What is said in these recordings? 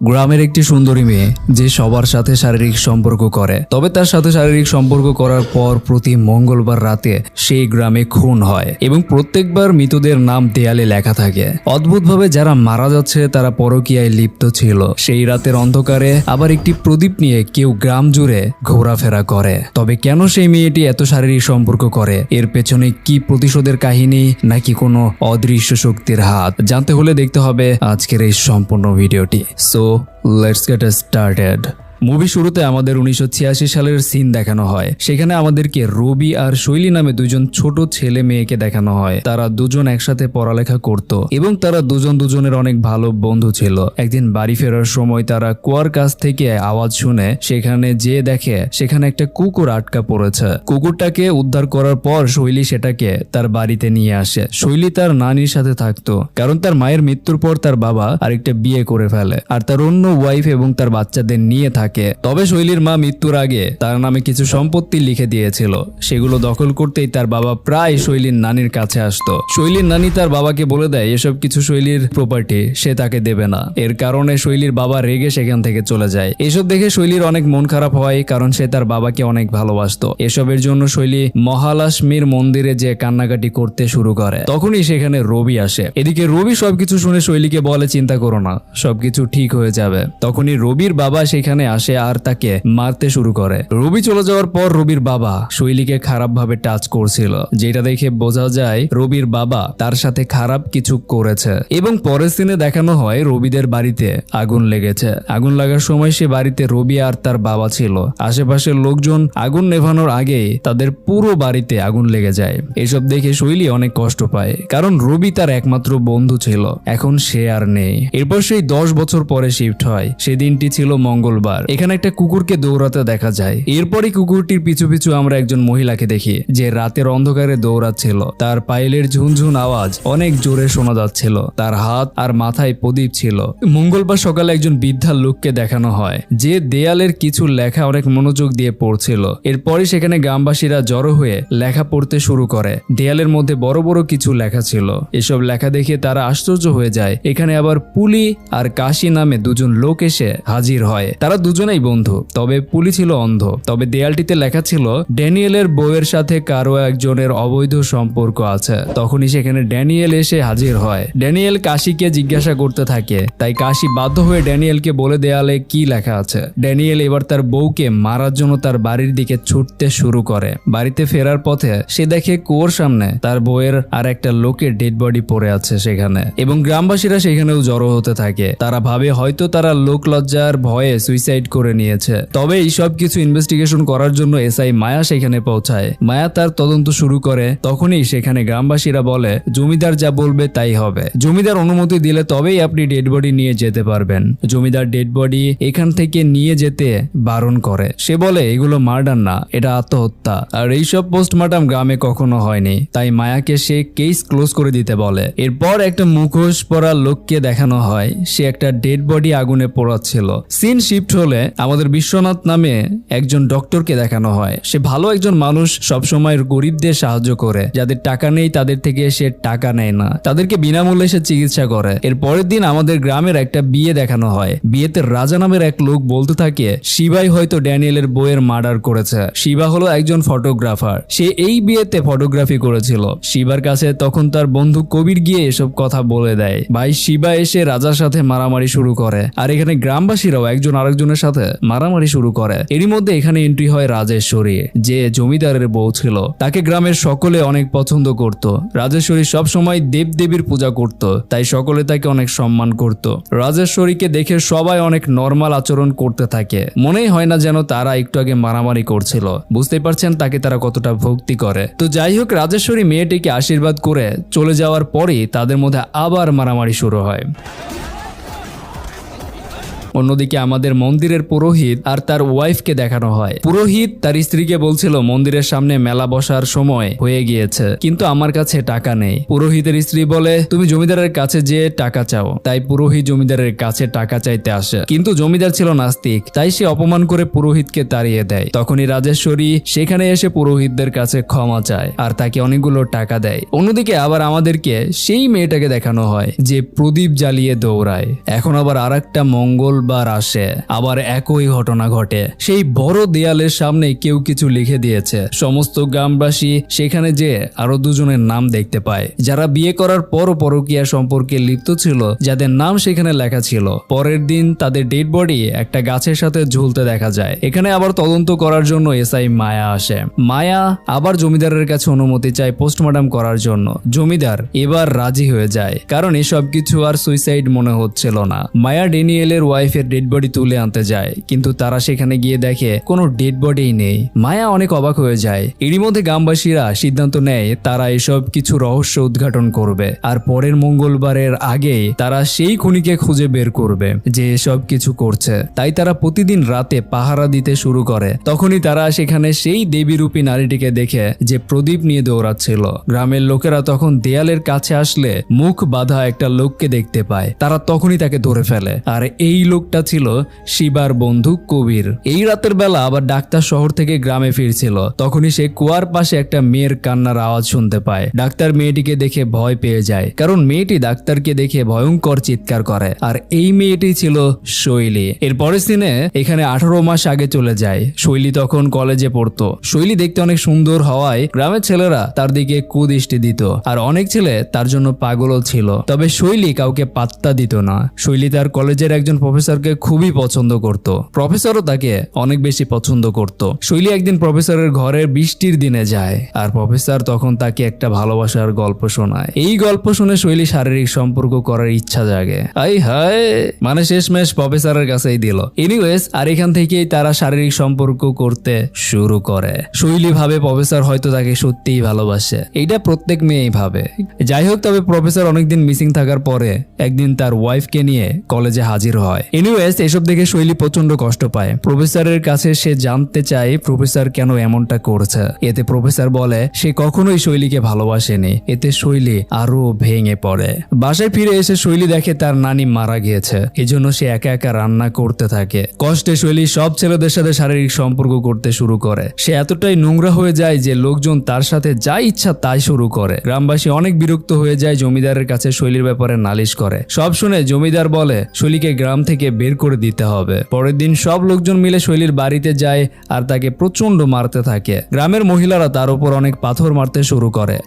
গ্রামের একটি সুন্দরী মেয়ে যে সবার সাথে শারীরিক সম্পর্ক করে, তবে তার সাথে শারীরিক সম্পর্ক করার পর প্রতি মঙ্গলবার রাতে সেই গ্রামে খুন হয় এবং প্রত্যেকবার মৃতদের নাম দেয়ালে লেখা থাকে। অদ্ভুতভাবে যারা মারা যাচ্ছে তারা পরকীয়ায় লিপ্ত ছিল। সেই রাতের অন্ধকারে আবার একটি প্রদীপ নিয়ে কেউ গ্রাম জুড়ে ঘোরাফেরা করে। তবে কেন সেই মেয়েটি এত শারীরিক সম্পর্ক করে, এর পেছনে কি প্রতিশোধের কাহিনী নাকি কোনো অদৃশ্য শক্তির হাত, জানতে হলে দেখতে হবে আজকের এই সম্পূর্ণ ভিডিওটি। So let's get started. Movie শুরুতে আমাদের 1986 সালের সিন দেখানো হয়। সেখানে আমাদেরকে রবি আর শৈলী নামে দুজন ছোট ছেলে মেয়েকে দেখানো হয়। তারা দুজন একসাথে পড়ালেখা করত এবং তারা দুজনের অনেক ভালো বন্ধু ছিল। একদিন বাড়ি ফেরার সময় তারা কুয়ার কাছ থেকে আওয়াজ শুনে সেখানে যেয়ে দেখে সেখানে একটা কুকুর আটকা পড়েছে। কুকুরটাকে উদ্ধার করার পর শৈলী সেটাকে তার বাড়িতে নিয়ে আসে। শৈলী তার নানির সাথে থাকতো, কারণ তার মায়ের মৃত্যুর পর তার বাবা আরেকটা বিয়ে করে ফেলে আর তার অন্য ওয়াইফ এবং তার বাচ্চাদের নিয়ে থাকে। তবে শৈলীর মা মৃত্যুর আগে তার নামে কিছু সম্পত্তি লিখে দিয়েছিল। সেগুলো দখল করতেই তার বাবা প্রায় শৈলীর নানির কাছে আসতো। শৈলীর নানি তার বাবাকে বলে দেয় এসব কিছু শৈলীর প্রপার্টি, সে তাকে দেবে না। এর কারণে শৈলীর বাবা রেগে সেখান থেকে চলে যায়। এসব দেখে শৈলীর অনেক মন খারাপ হয়, কারণ সে তার বাবাকে অনেক ভালোবাসতো। এসবের জন্য শৈলী মহালক্ষ্মীর মন্দিরে যে কান্নাকাটি করতে শুরু করে। তখনই সেখানে রবি আসে। এদিকে রবি সবকিছু শুনে শৈলীকে বলে চিন্তা করো না, সবকিছু ঠিক হয়ে যাবে। তখনই রবির বাবা সেখানে আসে আর তাকে মারতে শুরু করে। রবি চলে যাওয়ার পর রবির বাবা শৈলীকে খারাপ ভাবে টাচ করছিল, যেটা দেখে বোঝা যায় রবির বাবা তার সাথে খারাপ কিছু করেছে। এবং পরের সিনে দেখানো হয় রবিদের বাড়িতে আগুন লেগেছে। আগুন লাগার সময় সে বাড়িতে রবি আর তার বাবা ছিল। আশেপাশের লোকজন আগুন নেভানোর আগেই তাদের পুরো বাড়িতে আগুন লেগে যায়। এসব দেখে শৈলী অনেক কষ্ট পায়, কারণ রবি তার একমাত্র বন্ধু ছিল, এখন সে আর নেই। এরপর সেই 10 বছর পরে শিফট হয়। সেদিনটি ছিল মঙ্গলবার। এখানে একটা কুকুরকে দৌড়াতে দেখা যায়। এরপরই কুকুরটির পিছু পিছু আমরা একজন মহিলাকে দেখি যে রাতের অন্ধকারে দৌড়াচ্ছিল। তার পায়েলের ঝুনঝুন আওয়াজ অনেক জোরে শোনা যাচ্ছিল। তার হাত আর মাথায় প্রদীপ ছিল। মঙ্গলবার সকালে একজন বৃদ্ধা লোককে দেখানো হয় যে দেয়ালের কিছু লেখা অনেক মনোযোগ দিয়ে পড়ছিল। এরপরই সেখানে গ্রামবাসীরা জড়ো হয়ে লেখা পড়তে শুরু করে। দেয়ালের মধ্যে বড় বড় কিছু লেখা ছিল। এসব লেখা দেখে তারা আশ্চর্য হয়ে যায়। এখানে আবার পুলি আর কাশি নামে দুজন লোক এসে হাজির হয়। তারা দুজনেই বন্ধু, তবে পুলি ছিল অন্ধ। তবে দেয়ালটিতে লেখা ছিল ড্যানিয়েলের বউয়ের সাথে কারো একজনের অবৈধ সম্পর্ক আছে। তখনই সেখানে ড্যানিয়েল এসে হাজির হয়। ড্যানিয়েল কাশিকে জিজ্ঞাসা করতে থাকে, তাই কাশি বাধ্য হয়ে ড্যানিয়েলকে বলে দেয়ালে কি লেখা আছে। ড্যানিয়েল এবার তার বউকে মারার জন্য তার বাড়ির দিকে ছুটতে শুরু করে। বাড়িতে ফেরার পথে সে দেখে কুয়োর সামনে তার বউয়ের আর একটা লোকের ডেড বডি পড়ে আছে সেখানে, এবং গ্রামবাসীরা সেখানেও জড়ো হতে থাকে। তারা ভাবে হয়তো তারা লোক লজ্জার ভয়ে সুইসাইড করে নিয়েছে। তবে এই সব কিছু ইনভেস্টিগেশন করার জন্য এসআই মায়া সেখানে পৌঁছায়। মায়া তার তদন্ত শুরু করে। তখনই সেখানে গ্রামবাসীরা বলে জমিদার যা বলবে তাই হবে। জমিদার অনুমতি দিলে তবেই আপনি ডেড বডি নিয়ে যেতে পারবেন। জমিদার ডেড বডি এখান থেকে নিয়ে যেতে বারণ করে। সে বলে এগুলো মার্ডার না, এটা আত্মহত্যা, আর এইসব পোস্টমর্টম গ্রামে কখনো হয়নি। তাই মায়াকে সে কেস ক্লোজ করে দিতে বলে। এরপর একটা মুখোশ পরা লোককে দেখানো হয়। সে একটা ডেড বডি আগুনে পোড়াচ্ছিল। সিন শিফট হলে আমাদের বিশ্বনাথ নামে একজন ডক্টরকে দেখানো হয়। সে ভালো একজন মানুষ, সবসময় গরিবদের সাহায্য করে। যাদের টাকা নেই তাদের থেকে সে টাকা নেয় না, তাদেরকে বিনামূল্যে সে চিকিৎসা করে। এর পরের দিন আমাদের গ্রামের একটা বিয়ে দেখানো হয়। বিয়েতে রাজা নামের এক লোক বলতে থাকে শিবাই হয়তো ড্যানিয়েলের বউয়ের মার্ডার করেছে। শিবা হলো একজন ফটোগ্রাফার, সে এই বিয়েতে ফটোগ্রাফি করেছিল। শিবার কাছে তখন তার বন্ধু কবির গিয়ে এসব কথা বলে দেয়। ভাই শিবা এসে রাজার সাথে মারামারি শুরু করে, আর এখানে গ্রামবাসীরাও একজন আরেকজনের সাথে মারামারি শুরু করে। এরই মধ্যে এখানে এন্ট্রি হয় রাজেশ্বরী, যে জমিদারের বউ ছিল। তাকে গ্রামের সকলে অনেক পছন্দ করত। রাজেশ্বরী সব সময় দেবদেবীর পূজা করত, তাই সকলে তাকে অনেক সম্মান করত। রাজেশ্বরীকে দেখে সবাই অনেক নরমাল আচরণ করতে থাকে। মনেই হয় না যেন তারা একটু আগে মারামারি করছিল। বুঝতে পারছেন তাকে তারা কতটা ভক্তি করে। তো যাই হোক, রাজেশ্বরী মেয়েটিকে আশীর্বাদ করে চলে যাওয়ার পরই তাদের মধ্যে আবার মারামারি শুরু হয়। অন্যদিকে আমাদের মন্দিরের পুরোহিত আর তার ওয়াইফকে দেখানো হয়। পুরোহিত তার স্ত্রীকে বলছিল মন্দিরের সামনে মেলা বসার সময় হয়ে গিয়েছে, কিন্তু আমার কাছে টাকা নেই। পুরোহিতের স্ত্রী বলে তুমি জমিদারের কাছে যে টাকা চাও। তাই পুরোহিত জমিদারের কাছে টাকা চাইতে আসে, কিন্তু জমিদার ছিল নাস্তিক, তাই সে অপমান করে পুরোহিতকে তাড়িয়ে দেয়। তখনই রাজেশ্বরী সেখানে এসে পুরোহিতদের কাছে ক্ষমা চায় আর তাকে অনেকগুলো টাকা দেয়। অন্যদিকে আবার আমাদেরকে সেই মেয়েটাকে দেখানো হয় যে প্রদীপ জ্বালিয়ে দৌড়ায়। এখন আবার আরেকটা মঙ্গল মঙ্গলবার আসে আবার একই ঘটনা ঘটে। সেই বড় দেয়ালের সামনে কেউ কিছু লিখে দিয়েছে। সমস্ত গ্রামবাসী সেখানে যে আরো দুজনের নাম দেখতে পায়, যারা বিয়ে করার পরও পরকীয়া সম্পর্কে লিপ্ত ছিল, যাদের নাম সেখানে লেখা ছিল। পরের দিন তাদের ডেড বডি একটা গাছের সাথে ঝুলতে দেখা যায়। এখানে আবার তদন্ত করার জন্য এসআই মায়া আসে। মায়া আবার জমিদারের কাছে অনুমতি চায় পোস্টমর্টম করার জন্য। জমিদার এবার রাজি হয়ে যায়, কারণ এসব কিছু আর সুইসাইড মনে হচ্ছিল না। মায়া ড্যানিয়েলের ওয়াইফের ডেড বডি তুলে আনতে যায়, কিন্তু তারা সেখানে গিয়ে দেখে কোনো ডেড বডিই নেই। মায়া অনেক অবাক হয়ে যায়। এরই মধ্যে গ্রামবাসীরা সিদ্ধান্ত নেয় তারা এসব কিছু রহস্য উদ্ঘাটন করবে, আর পরের মঙ্গলবারের আগেই তারা সেই খুনিকে খুঁজে বের করবে যে এসব কিছু করছে। তাই তারা প্রতিদিন রাতে পাহারা দিতে শুরু করে। তখনই তারা সেখানে সেই দেবীরূপী নারীটিকে দেখে যে প্রদীপ নিয়ে দৌড়াচ্ছিল। গ্রামের লোকেরা তখন দেয়ালের কাছে আসলে মুখ বাঁধা একটা লোককে দেখতে পায়। তারা তখনই তাকে ধরে ফেলে, আর এই লোকটা ছিল শিবার বন্ধু কবির। এই রাতের বেলা আবার ডাক্তার শহর থেকে গ্রামে ফিরছিল। তখনই সে কুয়ার পাশে একটা মেয়ের কান্নার আওয়াজ শুনতে পায়। ডাক্তার মেয়েটিকে দেখে ভয় পেয়ে যায়, কারণ মেয়েটি ডাক্তারকে দেখে ভয়ঙ্কর চিৎকার করে। আর এই মেয়েটি ছিল শৈলী। এরপরের দিনে এখানে 18 মাস আগে চলে যায়। শৈলী তখন কলেজে পড়তো। শৈলী দেখতে অনেক সুন্দর হওয়ায় গ্রামের ছেলেরা তার দিকে কুদৃষ্টি দিত, আর অনেক ছেলে তার জন্য পাগলও ছিল। তবে শৈলী কাউকে পাত্তা দিত না। শৈলী তার কলেজের একজন প্রফেসরকে খুবই পছন্দ করত। প্রফেসরও তাকে অনেক বেশি পছন্দ করত। শৈলী একদিন প্রফেসরের ঘরে বৃষ্টির দিনে যায়, আর প্রফেসর তখন তাকে একটা ভালোবাসার গল্প শোনায়। এই গল্প শুনে শৈলী শারীরিক সম্পর্ক করার ইচ্ছা জাগে। আই হায়, মানে শেষমেশ প্রফেসরের কাছেই দিল। এনিওয়েজ, আর এখান থেকেই তারা শারীরিক সম্পর্ক করতে শুরু করে। শৈলী ভাবে প্রফেসর হয়তো তাকে সত্যিই ভালোবাসে। এইটা প্রত্যেক মেয়েই ভাবে। যাই হোক, তবে প্রফেসর অনেকদিন মিসিং থাকার পরে একদিন তার ওয়াইফকে নিয়ে কলেজে হাজির হয়। এনিওয়েজ, এসব দেখে শৈলী প্রচন্ড কষ্ট পায়। প্রফেসরের কাছে সে জানতে চায় প্রফেসর কেন এমনটা করছে। এতে প্রফেসর বলে সে কখনোই শৈলীকে ভালোবাসেনি। এতে শৈলী আরো ভেঙে পড়ে। বাসায় ফিরে এসে শৈলী দেখে তার নানি মারা গিয়েছে। এজন্য সে একা একা রান্না করতে থাকে। কষ্টে শৈলী সব ছেলেদের সাথে শারীরিক সম্পর্ক করতে শুরু করে। সে এতটাই নোংরা হয়ে যায় যে লোকজন তার সাথে যা ইচ্ছা তাই শুরু করে। গ্রামবাসী অনেক বিরক্ত হয়ে যায়, জমিদারের কাছে শৈলীর ব্যাপারে নালিশ করে। সব শুনে জমিদার বলে শৈলীকে গ্রাম থেকে বের করে দিতে হবে। পরের দিন সব লোকজন মিলে শৈলীর বাড়িতে যায় আর তাকে প্রচন্ড মারতে থাকে। গ্রামের মহিলারা তার উপর অনেক পাথর মারতে শুরু করে।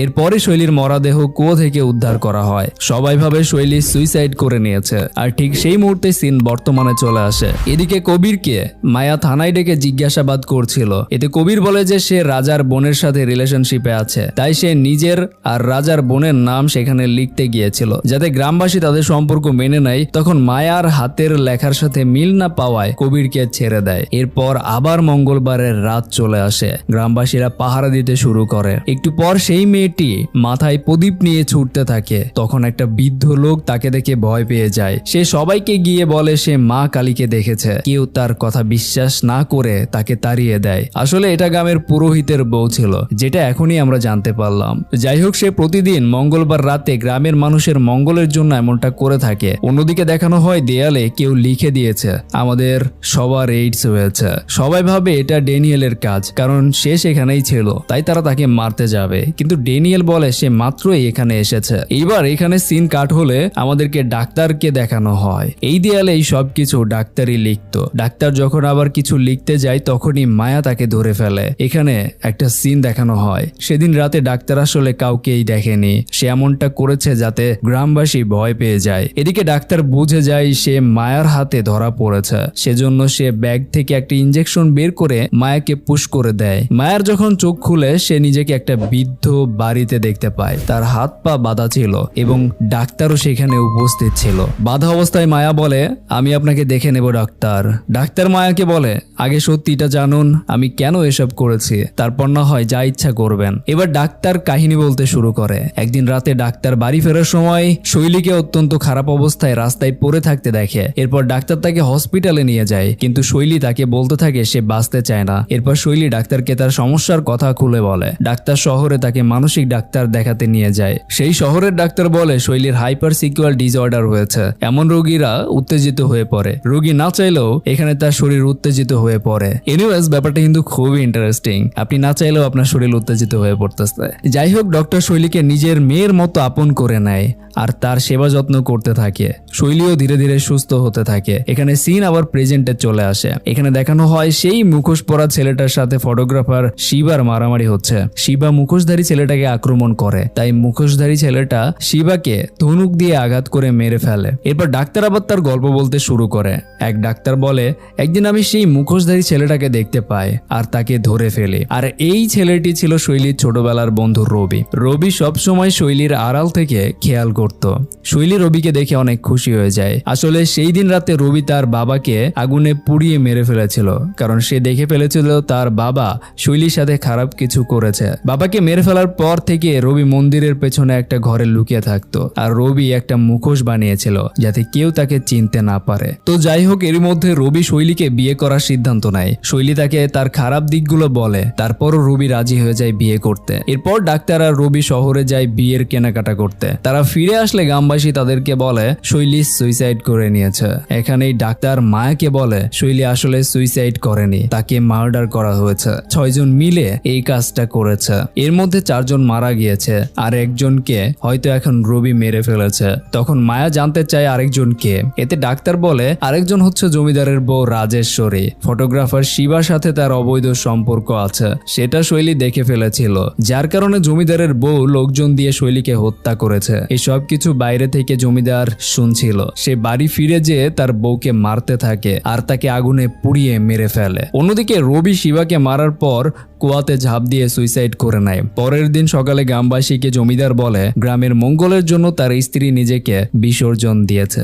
এরপরে শৈলীর মরাদেহ কুয়ো থেকে উদ্ধার করা হয়। সবাই ভাবে শৈলী সুইসাইড করে নিয়েছে, আর ঠিক সেই মুহূর্তে সিন বর্তমানে চলে আসে। এদিকে কবিরকে মায়া থানায় ডেকে জিজ্ঞাসাবাদ করছিল। এতে কবির বলে যে সে রাজার বোনের সাথে রিলেশনশিপে আছে, তাই সে নিজের আর রাজার বোনের নাম সেখানে লিখতে গিয়েছিল যাতে গ্রামবাসী তাদের সম্পর্ক মেনে নেয়। তখন মায়ার হাতের লেখার সাথে মিল না পাওয়ায় কবিরকে ছেড়ে দেয়। এরপর আবার মঙ্গলবারের রাত চলে আসে। গ্রামবাসীরা পাহারা দিতে শুরু করে। একটু পর সেই মেয়েটি মাথায় প্রদীপ নিয়ে ছুটতে থাকে। তখন একটা বৃদ্ধ লোক তাকে দেখে ভয় পেয়ে যায়। সে সবাইকে গিয়ে বলে সে মা কালীকে দেখেছে। কেউ তার কথা বিশ্বাস না করে তাকে তাড়িয়ে দেয়। আসলে এটা গ্রামের পুরোহিতের বউ ছিল, যেটা এখনই আমরা জানতে পারলাম। যাই হোক, সে প্রতিদিন মঙ্গলবার রাতে গ্রামের মানুষের মঙ্গলের জন্য এমনটা করে থাকে। অন্যদিকে দেখানো হয় দেয়ালে কেউ লিখে দিয়েছে আমাদের সবার এইডস হয়েছে। সবাই ভাবে এটা ড্যানিয়েলের কাজ, কারণ সে সেখানেই ছিল, তাই তারা তাকে মারতে যাবে। কিন্তু ড্যানিয়েল বলে সে মাত্রই এখানে এসেছে। এইবার এখানে সিন কাট হলে আমাদেরকে ডাক্তারকে দেখানো হয়। এই দেয়ালে এই সবকিছু ডাক্তারই লিখতো। ডাক্তার যখন আবার কিছু লিখতে যায় তখনই মায়া তাকে ধরে ফেলে। এখানে একটা সিন দেখানো হয়। সেদিন রাতে ডাক্তার আসলে কাউকেই দেখেনি। সে এমনটা করেছে যাতে গ্রামবাসী ভয় পেয়ে যায়। এদিকে ডাক্তার বুঝে যায় সে মায়ার হাতে ধরা পড়েছে। সেজন্য সে ব্যাগ থেকে একটা ইনজেকশন বের করে মায়াকে পুশ করে দেয়। মায়ার যখন চোখ খুলে সে নিজেকে একটা বৃদ্ধ বাড়িতে দেখতে পায়। তার হাত পা বাঁধা ছিল এবং ডাক্তারও সেখানে উপস্থিত ছিল। বাঁধা অবস্থায় মায়া বলে আমি আপনাকে দেখে নেব ডাক্তার। ডাক্তার মায়াকে বলে আগে সত্যিটা জানুন, আমি কেন এসব করেছি, তারপর না হয় যা ইচ্ছা করবেন। এবার ডাক্তার কাহিনী বলতে শুরু করে। একদিন রাতে ডাক্তার বাড়ি ফেরার সময় শৈলীকে অত্যন্ত খারাপ অবস্থায় রাস্তায় পড়ে থাকতে দেখে। এরপর ডাক্তার তাকে হসপিটালে নিয়ে যায়, কিন্তু শৈলী তাকে বলতে থাকে সে বাঁচতে চায় না। এরপর শৈলী ডাক্তারকে তার সমস্যার কথা খুলে বলে। ডাক্তার শহরে তাকে মানসিক মানসিক ডাক্তার দেখাতে নিয়ে যায়। সেই শহরের ডাক্তার বলে শৈলীর হাইপার সিকুয়াল ডিসঅর্ডার হয়েছে। এমন রোগীরা উত্তেজিত হয়ে পড়ে, রোগী না চাইলেও এখানে তার শরীর উত্তেজিত হয়ে পড়ে। এনিওয়েজ ব্যাপারটা কিন্তু খুবই ইন্টারেস্টিং, আপনি না চাইলেও আপনার শরীর উত্তেজিত হয়ে পড়তেছে। যাই হোক, ডক্টর শৈলীকে নিজের মেয়ের মতো আপন করে নেয় আর তার সেবা যত্ন করতে থাকে। শৈলীও ধীরে ধীরে সুস্থ হতে থাকে। এখানে সিন আবার প্রেজেন্টে চলে আসে। এখানে দেখানো হয় সেই মুখোশ পরা ছেলেটার সাথে ফটোগ্রাফার শিবার মারামারি হচ্ছে। শিবা মুখোশধারী ছেলেটাকে আক্রমণ করে, তাই মুখোশধারী ছেলেটা শিবাকে ধনুক দিয়ে আঘাত করে মেরে ফেলে। এরপর ডাক্তার আবার তার গল্প বলতে শুরু করে। এক ডাক্তার বলে, একদিন আমি সেই মুখোশধারী ছেলেটাকে দেখতে পাই আর তাকে ধরে ফেলি। আর এই ছেলেটি ছিল শৈলীর ছোটবেলার বন্ধু রবি। রবি সবসময় শৈলীর আড়াল থেকে খেয়াল করত। শৈলী রবিকে দেখে অনেক খুশি হয়ে যায়। আসলে সেই দিন রাতে রবি তার বাবাকে আগুনে পুড়িয়ে মেরে ফেলেছিল, কারণ সে দেখে ফেলেছিল তার বাবা শৈলীর সাথে খারাপ কিছু করেছে। বাবাকে মেরে ফেলার পর থেকে রবি মন্দিরের পেছনে একটা ঘরে লুকিয়ে থাকতো, আর রবি একটা মুখোশ বানিয়েছিল যাতে কেউ তাকে চিনতে না পারে। তো যাই হোক, এর মধ্যে রবি শৈলীকে বিয়ে করার সিদ্ধান্ত নেয়। শৈলী তাকে তার খারাপ দিকগুলো বলে, তারপরও রবি রাজি হয়ে যায় বিয়ে করতে। এরপর ডাক্তার আর রবি শহরে যায় বিয়ের কেনাকাটা করতে। তারা ফিরে আসলে গ্রামবাসী তাদেরকে বলে শৈলী সুইসাইড করে নিয়েছে। এখানেই ডাক্তার মায়াকে বলে শৈলী আসলে সুইসাইড করেনি, তাকে মার্ডার করা হয়েছে। 6 জন মিলে এই কাজটা করেছে। এর মধ্যে 4 জন মারা গিয়েছে আর একজনকে হয়তো এখন রবি মেরে ফেলেছে। তখন মায়া জানতে চায় আরেকজনকে। এতে ডাক্তার বলে আরেকজন হচ্ছে জমিদারের বউ রাজেশ্বরী। ফটোগ্রাফার শিবার সাথে তার অবৈধ সম্পর্ক আছে, সেটা শৈলী দেখে ফেলেছিল, যার কারণে জমিদারের বউ লোকজন দিয়ে শৈলীকে হত্যা করেছে। এসব কিছু বাইরে থেকে জমিদার শুনছিল। সে বাড়ি ফিরে যেয়ে তার বউকে মারতে থাকে আর তাকে আগুনে পুড়িয়ে মেরে ফেলে। অন্যদিকে রবি শিবাকে মারার পর কুয়াতে ঝাঁপ দিয়ে সুইসাইড করে নেয়। পরের দিন সকালে গ্রামবাসীকে জমিদার বলে গ্রামের মঙ্গলের জন্য তার স্ত্রী নিজেকে বিসর্জন দিয়েছে।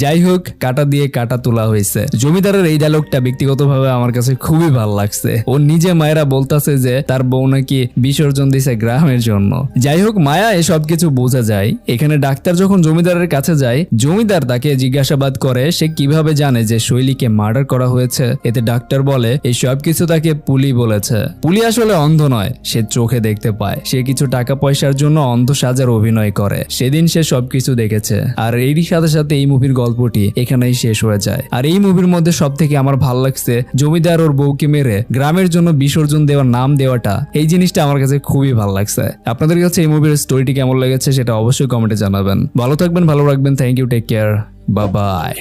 যাই হোক, কাটা দিয়ে কাটা তোলা হয়েছে। জমিদারের এই ডায়লগটা ব্যক্তিগতভাবে আমার কাছে খুবই ভালো লাগছে। ও নিজে মায়েরা বলতেছে যে তার বউ নাকি বিসর্জন দিছে গ্রামের জন্য। যাই হোক, মায়া এসব কিছু বোঝা যায়। এখানে ডাক্তার যখন জমিদারের কাছে যায়, জমিদার তাকে জিজ্ঞাসাবাদ করে সে কিভাবে জানে যে শৈলীকে মার্ডার করা হয়েছে। এতে ডাক্তার বলে এই সব কিছু তাকে পুলি বলেছে। পুলি আসলে অন্ধ নয়, সে চোখে দেখতে পায়। সে কিছু টাকা পয়সার জন্য অন্ধ সাজার অভিনয় করে। সেদিন সে সবকিছু দেখেছে। আর এরই সাথে সাথে এই মুভির গল্পটি এখানেই শেষ হয়ে যায়। আর এই মুভির মধ্যে সব থেকে আমার ভালো লাগছে জমিদার ওর বউকে মেরে গ্রামের জন্য বিসর্জন দেওয়ার নাম দেওয়াটা। এই জিনিসটা আমার কাছে খুবই ভালো লাগছে। আপনাদের কাছে এই মুভির স্টোরিটি কেমন লেগেছে সেটা অবশ্যই কমেন্টে জানাবেন। ভালো থাকবেন, ভালো রাখবেন। Thank you, take care, bye by.